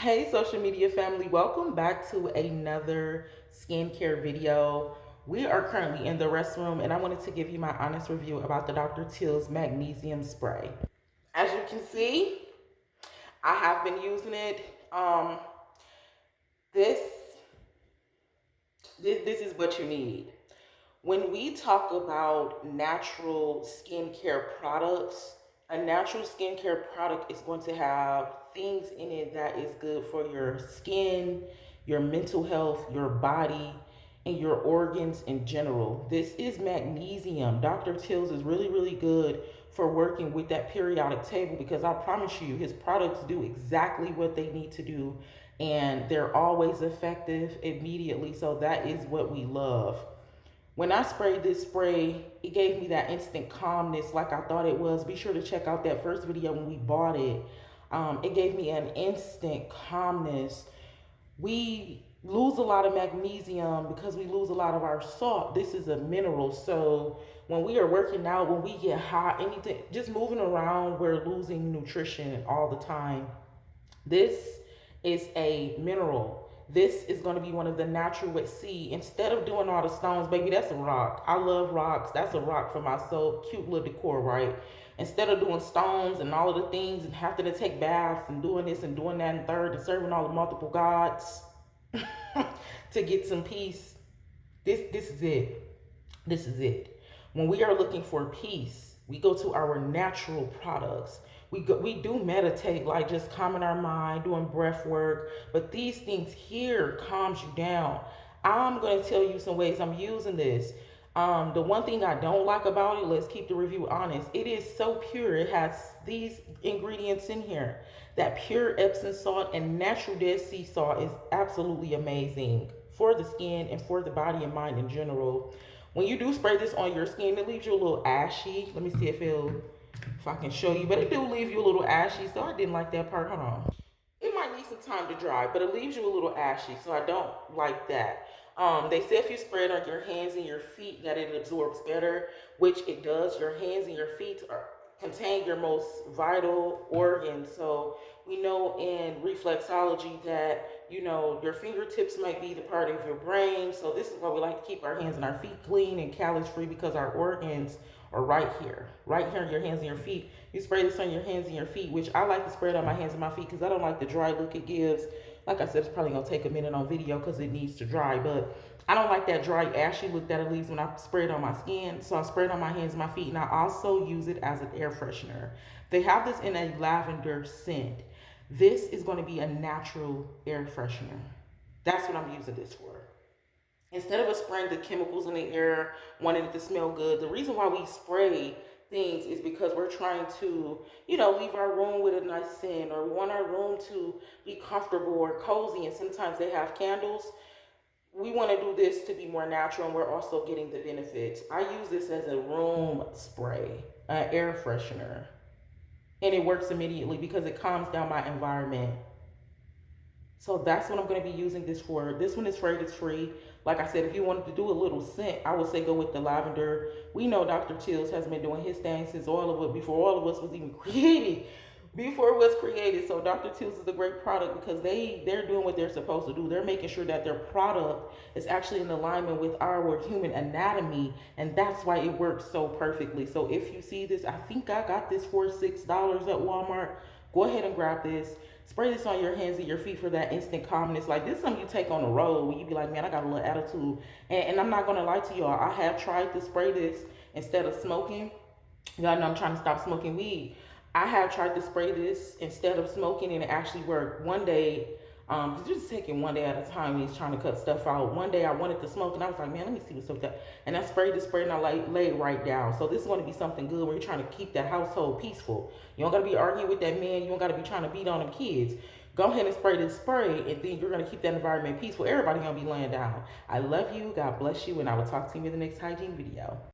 Hey social media family, welcome back to another skincare video. We are currently in the restroom and I wanted to give you my honest review about the Dr. Teal's magnesium spray. As you can see, I have been using it. This this is what you need. When we talk about natural skincare products, a natural skincare product is going to have things in it that is good for your skin, your mental health, your body, and your organs in general. This is magnesium. Dr. Teal's is really, really good for working with that periodic table because I promise you, his products do exactly what they need to do and they're always effective immediately. So that is what we love. When I sprayed this spray, it gave me that instant calmness like I thought it was. Be sure to check out that first video when we bought it. It gave me an instant calmness. We lose a lot of magnesium because we lose a lot of our salt. This is a mineral. So when we are working out, when we get hot, anything, just moving around, we're losing nutrition all the time. This is a mineral. This is going to be one of the natural with C. Instead of doing all the stones, baby, that's a rock. I love rocks. That's a rock for my soul. Cute little decor, right? Instead of doing stones and all of the things and having to take baths and doing this and doing that and third and serving all the multiple gods to get some peace, this is it. This is it. When we are looking for peace, we go to our natural products. We do meditate, like just calming our mind, doing breath work, but these things here calms you down. I'm going to tell you some ways I'm using this. The one thing I don't like about it, let's keep the review honest, it is so pure. It has these ingredients in here. That pure Epsom salt and natural Dead Sea salt is absolutely amazing for the skin and for the body and mind in general. When you do spray this on your skin, it leaves you a little ashy. Let me see if I can show you, but it do leave you a little ashy, so I didn't like that part. Hold on. It might need some time to dry, but it leaves you a little ashy, so I don't like that. They say if you spray it on your hands and your feet that it absorbs better, which it does. Your hands and your feet contain your most vital organs. So we know in reflexology that, you know, your fingertips might be the part of your brain. So this is why we like to keep our hands and our feet clean and callus free, because our organs are right here in your hands and your feet. You spray this on your hands and your feet, which I like to spray it on my hands and my feet because I don't like the dry look it gives. Like I said, it's probably gonna take a minute on video because it needs to dry, but I don't like that dry ashy look that it leaves when I spray it on my skin. So I spray it on my hands and my feet, and I also use it as an air freshener. They have this in a lavender scent. This is going to be a natural air freshener. That's what I'm using this for. Instead of us spraying the chemicals in the air, wanting it to smell good, the reason why we spray things is because we're trying to, you know, leave our room with a nice scent, or we want our room to be comfortable or cozy, and sometimes they have candles. We want to do this to be more natural, and we're also getting the benefits. I use this as a room spray, an air freshener, and it works immediately because it calms down my environment. So that's what I'm going to be using this for. This one is fragrance free. Like I said, if you wanted to do a little scent, I would say go with the lavender. We know Dr. Teal's has been doing his thing since before all of us was even created. Before it was created. So Dr. Teal's is a great product because they're doing what they're supposed to do. They're making sure that their product is actually in alignment with our human anatomy, and that's why it works so perfectly. So if you see this, I think I got this for $6 at Walmart. Go ahead and grab this. Spray this on your hands and your feet for that instant calmness. Like, this is something you take on the road when you be like, man, I got a little attitude. And I'm not going to lie to y'all. I have tried to spray this instead of smoking. Y'all know I'm trying to stop smoking weed. I have tried to spray this instead of smoking, and it actually worked. One day, just taking one day at a time, he's trying to cut stuff out. One day I wanted to smoke, and I was like, man, let me see what's up there. And I sprayed the spray, and I laid right down. So this is going to be something good where you're trying to keep that household peaceful. You don't got to be arguing with that man. You don't got to be trying to beat on them kids. Go ahead and spray this spray, and then you're going to keep that environment peaceful. Everybody going to be laying down. I love you. God bless you, and I will talk to you in the next hygiene video.